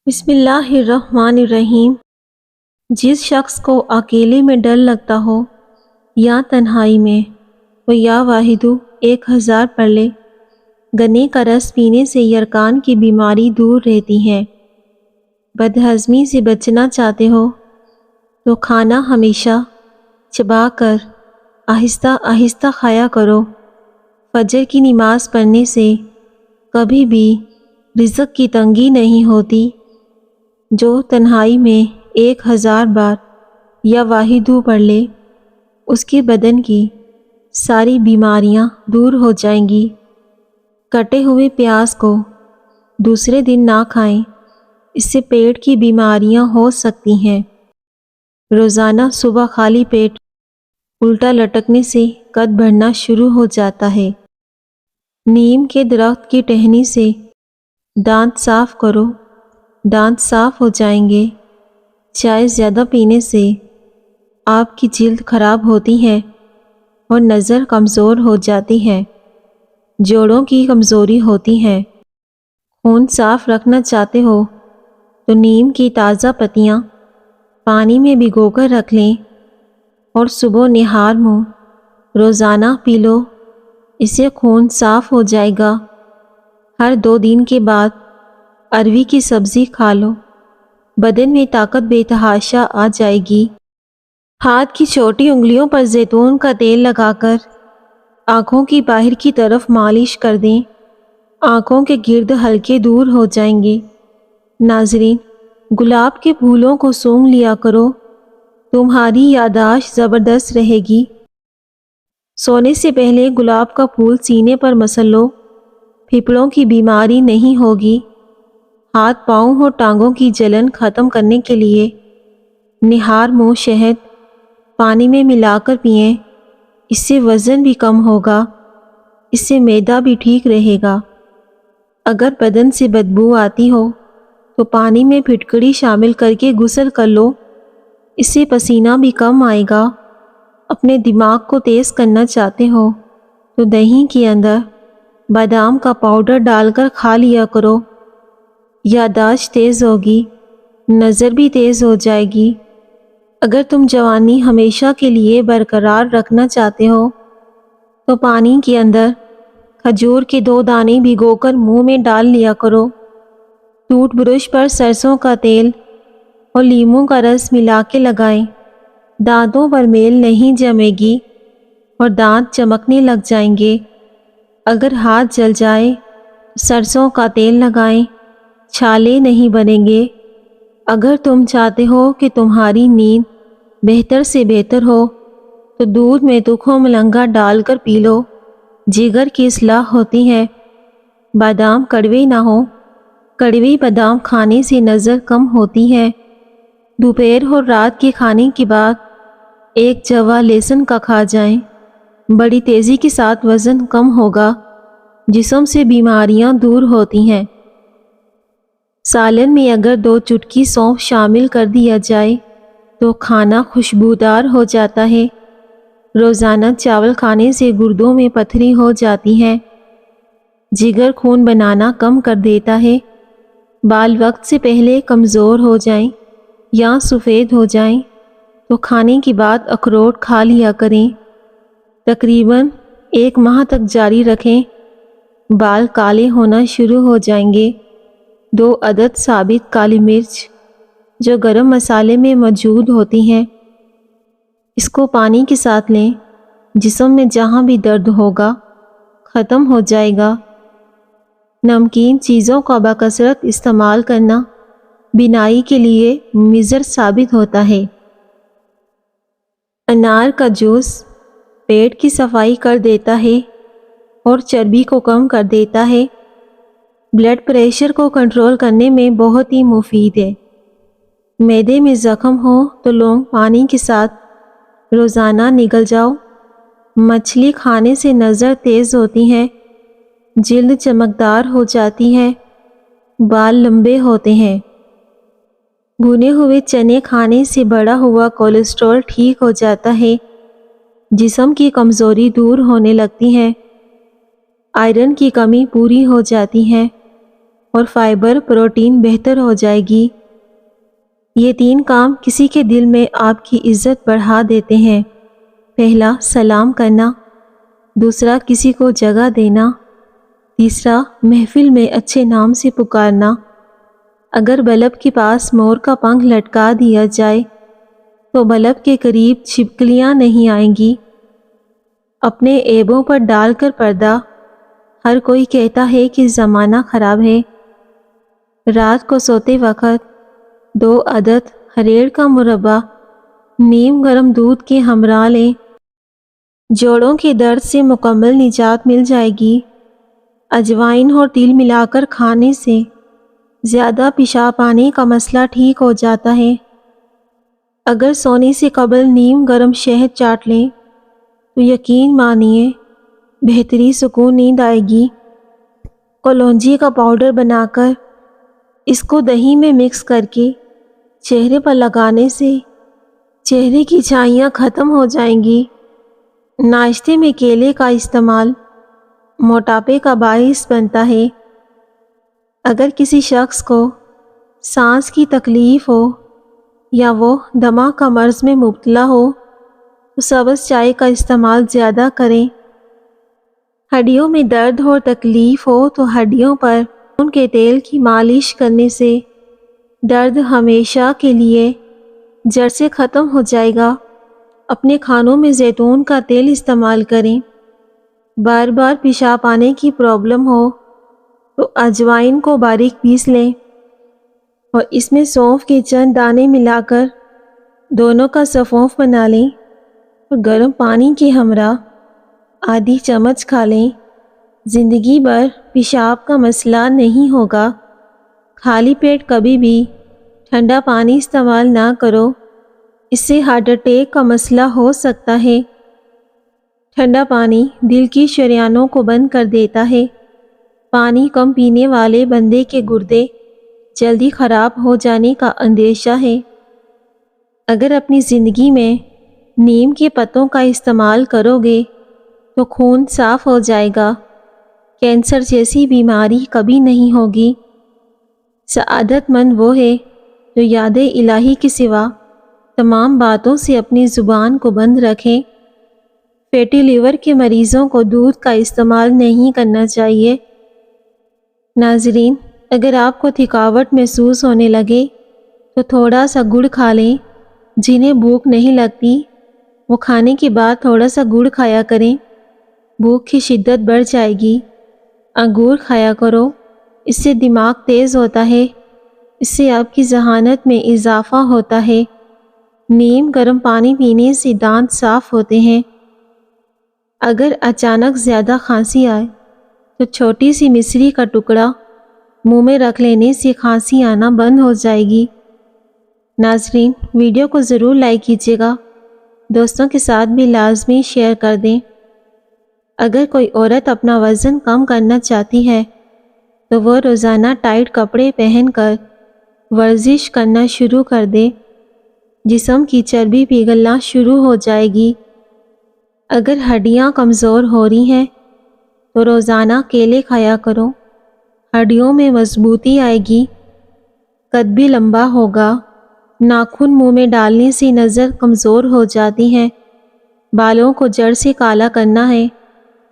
بسم اللہ الرحمن الرحیم۔ جس شخص کو اکیلے میں ڈر لگتا ہو یا تنہائی میں، وہ یا واحدو 1000 پڑھ لے۔ گنے کا رس پینے سے یرکان کی بیماری دور رہتی ہے۔ بدہضمی سے بچنا چاہتے ہو تو کھانا ہمیشہ چبا کر آہستہ آہستہ کھایا کرو۔ فجر کی نماز پڑھنے سے کبھی بھی رزق کی تنگی نہیں ہوتی۔ جو تنہائی میں 1000 بار یا واحدو پڑھ لے، اس کے بدن کی ساری بیماریاں دور ہو جائیں گی۔ کٹے ہوئے پیاز کو دوسرے دن نہ کھائیں، اس سے پیٹ کی بیماریاں ہو سکتی ہیں۔ روزانہ صبح خالی پیٹ الٹا لٹکنے سے قد بڑھنا شروع ہو جاتا ہے۔ نیم کے درخت کی ٹہنی سے دانت صاف کرو، دانت صاف ہو جائیں گے۔ چائے زیادہ پینے سے آپ کی جلد خراب ہوتی ہے اور نظر کمزور ہو جاتی ہے۔ جوڑوں کی کمزوری ہوتی ہے۔ خون صاف رکھنا چاہتے ہو تو نیم کی تازہ پتیاں پانی میں بھگو کر رکھ لیں اور صبح نہار منہ روزانہ پی لو، اس سے خون صاف ہو جائے گا۔ ہر 2 دن کے بعد اروی کی سبزی کھا لو، بدن میں طاقت بے تحاشا آ جائے گی۔ ہاتھ کی چھوٹی انگلیوں پر زیتون کا تیل لگا کر آنکھوں کی باہر کی طرف مالش کر دیں، آنکھوں کے گرد ہلکے دور ہو جائیں گے۔ ناظرین، گلاب کے پھولوں کو سونگھ لیا کرو، تمہاری یادداشت زبردست رہے گی۔ سونے سے پہلے گلاب کا پھول سینے پر مسل لو، پھپھڑوں کی بیماری نہیں ہوگی۔ ہاتھ پاؤں اور ٹانگوں کی جلن ختم کرنے کے لیے نہار منہ شہد پانی میں ملا کر پئیں، اس سے وزن بھی کم ہوگا، اس سے معدہ بھی ٹھیک رہے گا۔ اگر بدن سے بدبو آتی ہو تو پانی میں پھٹکڑی شامل کر کے غسل کر لو، اس سے پسینہ بھی کم آئے گا۔ اپنے دماغ کو تیز کرنا چاہتے ہو تو دہی کے اندر بادام کا پاؤڈر ڈال کر کھا لیا کرو، یادداشت تیز ہوگی، نظر بھی تیز ہو جائے گی۔ اگر تم جوانی ہمیشہ کے لیے برقرار رکھنا چاہتے ہو تو پانی کے اندر کھجور کے 2 دانے بھگو کر منہ میں ڈال لیا کرو۔ ٹوتھ برش پر سرسوں کا تیل اور لیموں کا رس ملا کے لگائیں، دانتوں پر میل نہیں جمے گی اور دانت چمکنے لگ جائیں گے۔ اگر ہاتھ جل جائے تو سرسوں کا تیل لگائیں، چھالے نہیں بنیں گے۔ اگر تم چاہتے ہو کہ تمہاری نیند بہتر سے بہتر ہو تو دودھ میں تکھو ملنگا ڈال کر پی لو، جگر کی اصلاح ہوتی ہے۔ بادام کڑوے نہ ہو، کڑوی بادام کھانے سے نظر کم ہوتی ہے۔ دوپہر اور رات کے کھانے کے بعد 1 جوا لہسن کا کھا جائیں، بڑی تیزی کے ساتھ وزن کم ہوگا، جسم سے بیماریاں دور ہوتی ہیں۔ سالن میں اگر 2 چٹکی سونف شامل کر دیا جائے تو کھانا خوشبودار ہو جاتا ہے۔ روزانہ چاول کھانے سے گردوں میں پتھری ہو جاتی ہے۔ جگر خون بنانا کم کر دیتا ہے۔ بال وقت سے پہلے کمزور ہو جائیں یا سفید ہو جائیں تو کھانے کے بعد اخروٹ کھا لیا کریں۔ تقریباً 1 ماہ تک جاری رکھیں، بال کالے ہونا شروع ہو جائیں گے۔ 2 عدد ثابت کالی مرچ جو گرم مسالے میں موجود ہوتی ہیں، اس کو پانی کے ساتھ لیں، جسم میں جہاں بھی درد ہوگا ختم ہو جائے گا۔ نمکین چیزوں کا بکثرت استعمال کرنا بینائی کے لیے مضر ثابت ہوتا ہے۔ انار کا جوس پیٹ کی صفائی کر دیتا ہے اور چربی کو کم کر دیتا ہے۔ بلڈ پریشر کو کنٹرول کرنے میں بہت ہی مفید ہے۔ معدے میں زخم ہو تو لونگ پانی کے ساتھ روزانہ نگل جاؤ۔ مچھلی کھانے سے نظر تیز ہوتی ہے، جلد چمکدار ہو جاتی ہے، بال لمبے ہوتے ہیں۔ بھنے ہوئے چنے کھانے سے بڑھا ہوا کولیسٹرول ٹھیک ہو جاتا ہے، جسم کی کمزوری دور ہونے لگتی ہے، آئرن کی کمی پوری ہو جاتی ہے۔ اور فائبر پروٹین بہتر ہو جائے گی۔ یہ 3 کام کسی کے دل میں آپ کی عزت بڑھا دیتے ہیں۔ پہلا، سلام کرنا۔ دوسرا، کسی کو جگہ دینا۔ تیسرا، محفل میں اچھے نام سے پکارنا۔ اگر بلب کے پاس مور کا پنکھ لٹکا دیا جائے تو بلب کے قریب چھپکلیاں نہیں آئیں گی۔ اپنے عیبوں پر ڈال کر پردہ۔ ہر کوئی کہتا ہے کہ زمانہ خراب ہے۔ رات کو سوتے وقت 2 عدد ہریڑ کا مربع نیم گرم دودھ کے ہمراہ لیں۔ جوڑوں کے درد سے مکمل نجات مل جائے گی۔ اجوائن اور تیل ملا کر کھانے سے زیادہ پیشاب آنے کا مسئلہ ٹھیک ہو جاتا ہے۔ اگر سونے سے قبل نیم گرم شہد چاٹ لیں تو یقین مانیے بہتری سکون نیند آئے گی۔ کلونجی کا پاؤڈر بنا کر اس کو دہی میں مکس کر کے چہرے پر لگانے سے چہرے کی چھائیاں ختم ہو جائیں گی۔ ناشتے میں کیلے کا استعمال موٹاپے کا باعث بنتا ہے۔ اگر کسی شخص کو سانس کی تکلیف ہو یا وہ دمہ کا مرض میں مبتلا ہو تو سبز چائے کا استعمال زیادہ کریں۔ ہڈیوں میں درد اور تکلیف ہو تو ہڈیوں پر ان کے تیل کی مالش کرنے سے درد ہمیشہ کے لیے جڑ سے ختم ہو جائے گا۔ اپنے کھانوں میں زیتون کا تیل استعمال کریں۔ بار بار پیشاب آنے کی پرابلم ہو تو اجوائن کو باریک پیس لیں اور اس میں سونف کے چند دانے ملا کر دونوں کا سفونف بنا لیں اور گرم پانی کے ہمراہ آدھی چمچ کھا لیں۔ زندگی بھر پیشاب کا مسئلہ نہیں ہوگا۔ خالی پیٹ کبھی بھی ٹھنڈا پانی استعمال نہ کرو، اس سے ہارٹ اٹیک کا مسئلہ ہو سکتا ہے۔ ٹھنڈا پانی دل کی شریانوں کو بند کر دیتا ہے۔ پانی کم پینے والے بندے کے گردے جلدی خراب ہو جانے کا اندیشہ ہے۔ اگر اپنی زندگی میں نیم کے پتوں کا استعمال کرو گے تو خون صاف ہو جائے گا۔ کینسر جیسی بیماری کبھی نہیں ہوگی۔ سعادت مند وہ ہے جو یاد الہی کے سوا تمام باتوں سے اپنی زبان کو بند رکھیں۔ فیٹی لیور کے مریضوں کو دودھ کا استعمال نہیں کرنا چاہیے۔ ناظرین، اگر آپ کو تھکاوٹ محسوس ہونے لگے تو تھوڑا سا گڑ کھا لیں۔ جنہیں بھوک نہیں لگتی وہ کھانے کے بعد تھوڑا سا گڑ کھایا کریں، بھوک کی شدت بڑھ جائے گی۔ انگور کھایا کرو، اس سے دماغ تیز ہوتا ہے، اس سے آپ کی ذہانت میں اضافہ ہوتا ہے۔ نیم گرم پانی پینے سے دانت صاف ہوتے ہیں۔ اگر اچانک زیادہ کھانسی آئے تو چھوٹی سی مصری کا ٹکڑا منہ میں رکھ لینے سے کھانسی آنا بند ہو جائے گی۔ ناظرین، ویڈیو کو ضرور لائک کیجیے گا، دوستوں کے ساتھ بھی لازمی شیئر کر دیں۔ اگر کوئی عورت اپنا وزن کم کرنا چاہتی ہے تو وہ روزانہ ٹائٹ کپڑے پہن کر ورزش کرنا شروع کر دے۔ جسم کی چربی پگھلنا شروع ہو جائے گی۔ اگر ہڈیاں کمزور ہو رہی ہیں تو روزانہ کیلے کھایا کرو، ہڈیوں میں مضبوطی آئے گی، قد بھی لمبا ہوگا۔ ناخن منہ میں ڈالنے سے نظر کمزور ہو جاتی ہے۔ بالوں کو جڑ سے کالا کرنا ہے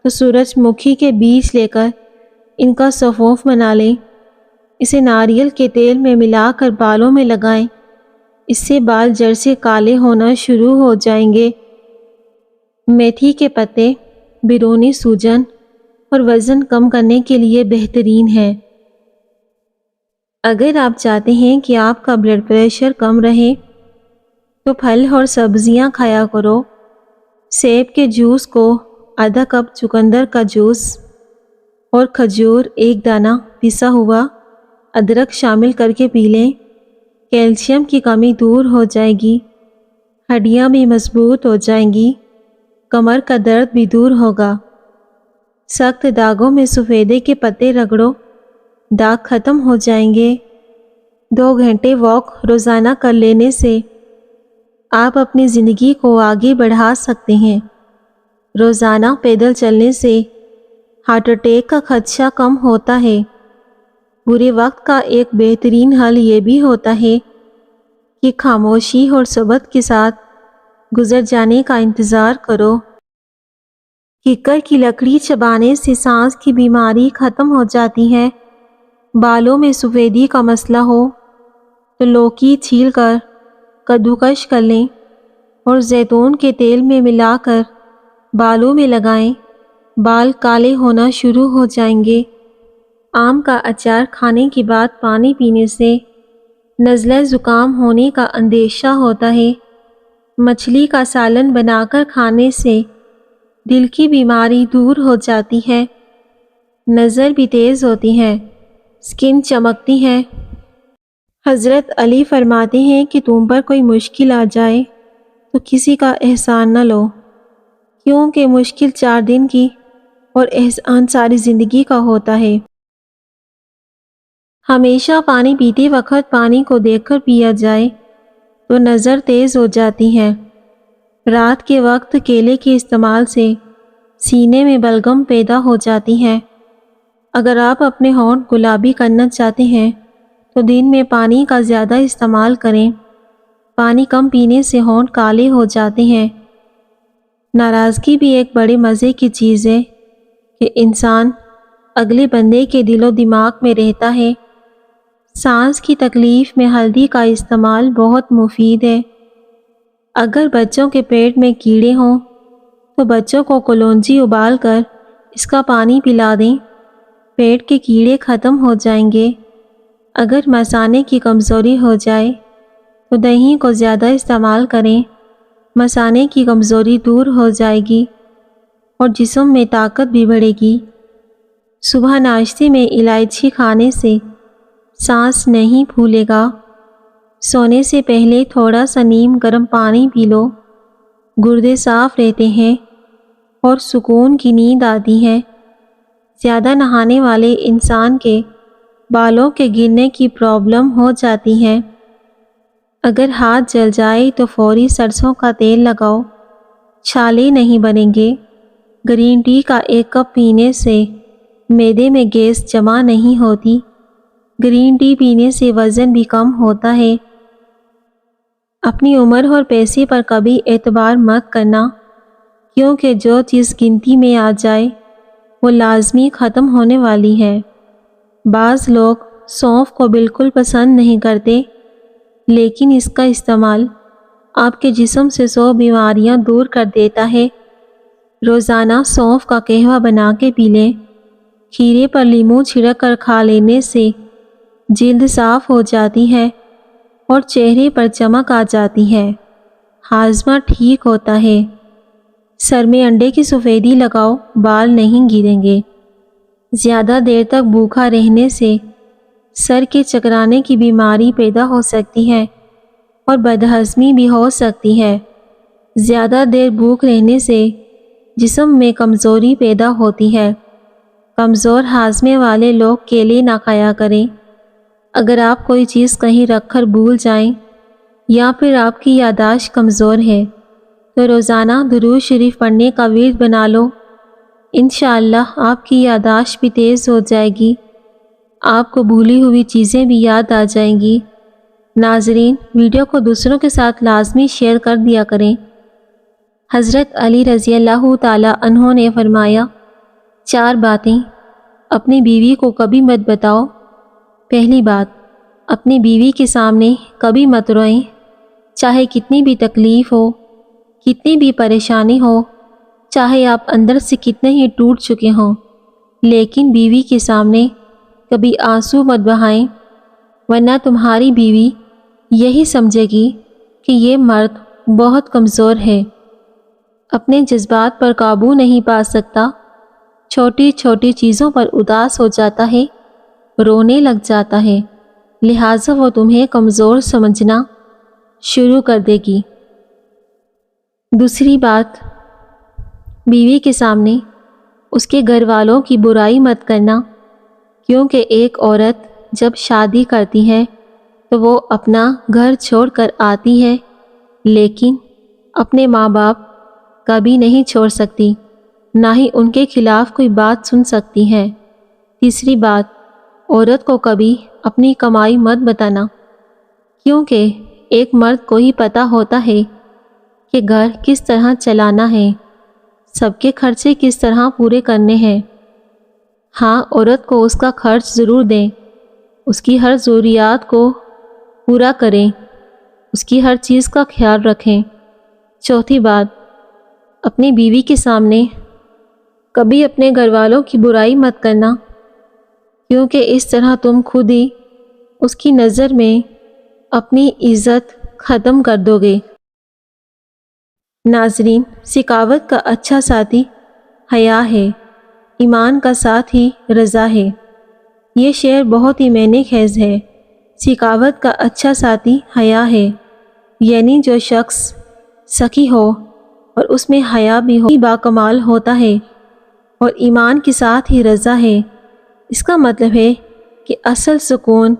تو سورج مکھی کے بیج لے کر ان کا سفونف بنا لیں، اسے ناریل کے تیل میں ملا کر بالوں میں لگائیں، اس سے بال جڑ سے کالے ہونا شروع ہو جائیں گے۔ میتھی کے پتے بیرونی سوجن اور وزن کم کرنے کے لیے بہترین ہے۔ اگر آپ چاہتے ہیں کہ آپ کا بلڈ پریشر کم رہے تو پھل اور سبزیاں کھایا کرو۔ سیب کے جوس کو آدھا کپ چقندر کا جوس اور کھجور 1 دانہ پسا ہوا ادرک شامل کر کے پی لیں۔ کیلشیم کی کمی دور ہو جائے گی، ہڈیاں بھی مضبوط ہو جائیں گی، کمر کا درد بھی دور ہوگا۔ سخت داغوں میں سفیدے کے پتے رگڑو، داغ ختم ہو جائیں گے۔ 2 گھنٹے واک روزانہ کر لینے سے آپ اپنی زندگی کو آگے بڑھا سکتے ہیں۔ روزانہ پیدل چلنے سے ہارٹ اٹیک کا خدشہ کم ہوتا ہے۔ برے وقت کا ایک بہترین حل یہ بھی ہوتا ہے کہ خاموشی اور صبر کے ساتھ گزر جانے کا انتظار کرو۔ ککر کی لکڑی چبانے سے سانس کی بیماری ختم ہو جاتی ہے۔ بالوں میں سفیدی کا مسئلہ ہو تو لوکی چھیل کر کدوکش کر لیں اور زیتون کے تیل میں ملا کر بالوں میں لگائیں، بال کالے ہونا شروع ہو جائیں گے۔ آم کا اچار کھانے کے بعد پانی پینے سے نزلہ زکام ہونے کا اندیشہ ہوتا ہے۔ مچھلی کا سالن بنا کر کھانے سے دل کی بیماری دور ہو جاتی ہے۔ نظر بھی تیز ہوتی ہے، سکن چمکتی ہے۔ حضرت علی فرماتے ہیں کہ تم پر کوئی مشکل آ جائے تو کسی کا احسان نہ لو، کیونکہ مشکل 4 دن کی اور احسان ساری زندگی کا ہوتا ہے۔ ہمیشہ پانی پیتے وقت پانی کو دیکھ کر پیا جائے تو نظر تیز ہو جاتی ہے۔ رات کے وقت کیلے کے استعمال سے سینے میں بلغم پیدا ہو جاتی ہے۔ اگر آپ اپنے ہونٹ گلابی کرنا چاہتے ہیں تو دن میں پانی کا زیادہ استعمال کریں۔ پانی کم پینے سے ہونٹ کالے ہو جاتے ہیں۔ ناراضگی بھی ایک بڑے مزے کی چیز ہے کہ انسان اگلے بندے کے دل و دماغ میں رہتا ہے۔ سانس کی تکلیف میں ہلدی کا استعمال بہت مفید ہے۔ اگر بچوں کے پیٹ میں کیڑے ہوں تو بچوں کو کلونجی ابال کر اس کا پانی پلا دیں، پیٹ کے کیڑے ختم ہو جائیں گے۔ اگر مثانے کی کمزوری ہو جائے تو دہی کو زیادہ استعمال کریں، مثانے کی کمزوری دور ہو جائے گی اور جسم میں طاقت بھی بڑھے گی۔ صبح ناشتے میں الائچی کھانے سے سانس نہیں پھولے گا۔ سونے سے پہلے تھوڑا سا نیم گرم پانی پی لو، گردے صاف رہتے ہیں اور سکون کی نیند آتی ہے۔ زیادہ نہانے والے انسان کے بالوں کے گرنے کی پرابلم ہو جاتی ہے۔ اگر ہاتھ جل جائے تو فوری سرسوں کا تیل لگاؤ، چھالے نہیں بنیں گے۔ گرین ٹی کا 1 کپ پینے سے معدے میں گیس جمع نہیں ہوتی۔ گرین ٹی پینے سے وزن بھی کم ہوتا ہے۔ اپنی عمر اور پیسے پر کبھی اعتبار مت کرنا، کیونکہ جو چیز گنتی میں آ جائے وہ لازمی ختم ہونے والی ہے۔ بعض لوگ سونف کو بالکل پسند نہیں کرتے، لیکن اس کا استعمال آپ کے جسم سے 100 بیماریاں دور کر دیتا ہے۔ روزانہ سونف کا قہوہ بنا کے پی لیں۔ کھیرے پر لیموں چھڑک کر کھا لینے سے جلد صاف ہو جاتی ہے اور چہرے پر چمک آ جاتی ہے۔ ہاضمہ ٹھیک ہوتا ہے۔ سر میں انڈے کی سفیدی لگاؤ، بال نہیں گریں گے۔ زیادہ دیر تک بھوکا رہنے سے سر کے چکرانے کی بیماری پیدا ہو سکتی ہے اور بدہضمی بھی ہو سکتی ہے۔ زیادہ دیر بھوک رہنے سے جسم میں کمزوری پیدا ہوتی ہے۔ کمزور ہاضمے والے لوگ کیلے نہ کھایا کریں۔ اگر آپ کوئی چیز کہیں رکھ کر بھول جائیں یا پھر آپ کی یادداشت کمزور ہے تو روزانہ درود شریف پڑھنے کا ورد بنا لو۔ انشاءاللہ آپ کی یادداشت بھی تیز ہو جائے گی، آپ کو بھولی ہوئی چیزیں بھی یاد آ جائیں گی۔ ناظرین، ویڈیو کو دوسروں کے ساتھ لازمی شیئر کر دیا کریں۔ حضرت علی رضی اللہ تعالی عنہ نے فرمایا، 4 باتیں اپنی بیوی کو کبھی مت بتاؤ۔ پہلی بات، اپنی بیوی کے سامنے کبھی مت روئیں، چاہے کتنی بھی تکلیف ہو، کتنی بھی پریشانی ہو، چاہے آپ اندر سے کتنے ہی ٹوٹ چکے ہوں، لیکن بیوی کے سامنے کبھی آنسو مت بہائیں، ورنہ تمہاری بیوی یہی سمجھے گی کہ یہ مرد بہت کمزور ہے، اپنے جذبات پر قابو نہیں پا سکتا، چھوٹی چھوٹی چیزوں پر اداس ہو جاتا ہے، رونے لگ جاتا ہے، لہٰذا وہ تمہیں کمزور سمجھنا شروع کر دے گی۔ دوسری بات، بیوی کے سامنے اس کے گھر والوں کی برائی مت کرنا، کیونکہ ایک عورت جب شادی کرتی ہے تو وہ اپنا گھر چھوڑ کر آتی ہے، لیکن اپنے ماں باپ کبھی نہیں چھوڑ سکتی، نہ ہی ان کے خلاف کوئی بات سن سکتی ہے۔ تیسری بات، عورت کو کبھی اپنی کمائی مت بتانا، کیونکہ ایک مرد کو ہی پتہ ہوتا ہے کہ گھر کس طرح چلانا ہے، سب کے خرچے کس طرح پورے کرنے ہیں۔ ہاں، عورت کو اس کا خرچ ضرور دیں، اس کی ہر ضروریات کو پورا کریں، اس کی ہر چیز کا خیال رکھیں۔ چوتھی بات، اپنی بیوی کے سامنے کبھی اپنے گھر والوں کی برائی مت کرنا، کیونکہ اس طرح تم خود ہی اس کی نظر میں اپنی عزت ختم کر دو گے۔ ناظرین، سخاوت کا اچھا ساتھی حیا ہے، ایمان کا ساتھ ہی رضا ہے۔ یہ شعر بہت ہی معنی خیز ہے۔ سخاوت کا اچھا ساتھی حیا ہے، یعنی جو شخص سخی ہو اور اس میں حیا بھی ہو باکمال ہوتا ہے، اور ایمان کے ساتھ ہی رضا ہے۔ اس کا مطلب ہے کہ اصل سکون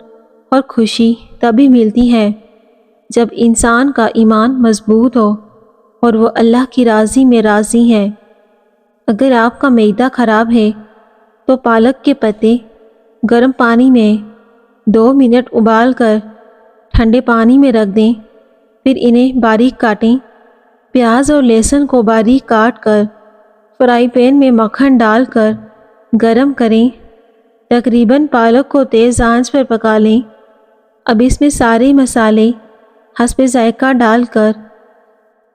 اور خوشی تبھی ملتی ہے جب انسان کا ایمان مضبوط ہو اور وہ اللہ کی راضی میں راضی ہے۔ اگر آپ کا معدہ خراب ہے تو پالک کے پتے گرم پانی میں 2 منٹ ابال کر ٹھنڈے پانی میں رکھ دیں، پھر انہیں باریک کاٹیں۔ پیاز اور لہسن کو باریک کاٹ کر فرائی پین میں مکھن ڈال کر گرم کریں۔ تقریباً پالک کو تیز آنچ پر پکا لیں۔ اب اس میں سارے مسالے حسب ذائقہ ڈال کر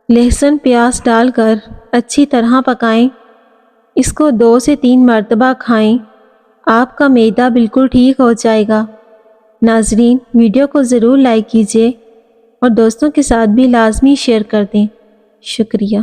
لہسن پیاز ڈال کر اچھی طرح پکائیں۔ اس کو 2 سے 3 مرتبہ کھائیں، آپ کا معدہ بالکل ٹھیک ہو جائے گا۔ ناظرین، ویڈیو کو ضرور لائک کیجیے اور دوستوں کے ساتھ بھی لازمی شیئر کر دیں۔ شکریہ۔